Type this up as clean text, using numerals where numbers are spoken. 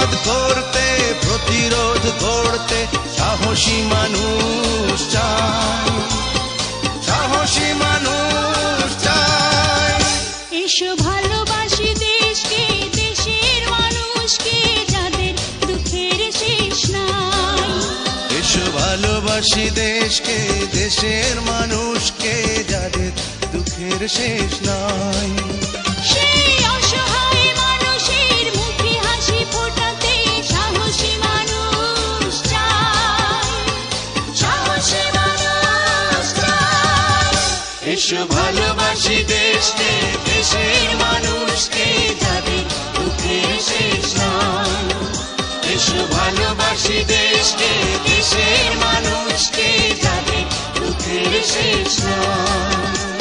প্রতিবাদ করতে, প্রতিরোধ করতে সাহসী মানুষ চাই, সাহসী মানুষ চাই। এসো ভালোবাসি দেশকে, দেশের মানুষকে, যাদের দুঃখের শেষ নাই। এসো ভালোবাসি দেশকে, দেশের মানুষকে, যাদের দুঃখের শেষ নাই। সেই অসহায় মানুষের মুখে হাসি ফোটাতে সাহসী মানুষ চাই, সাহসী মানুষ চাই। এসো ভালোবাসি দেশকে, দেশের মানুষকে, যাদের দুঃখের শেষ নাই। এসো ভালোবাসি দেশকে, দেশের মানুষকে, যাদের দুঃখের শেষ নাই।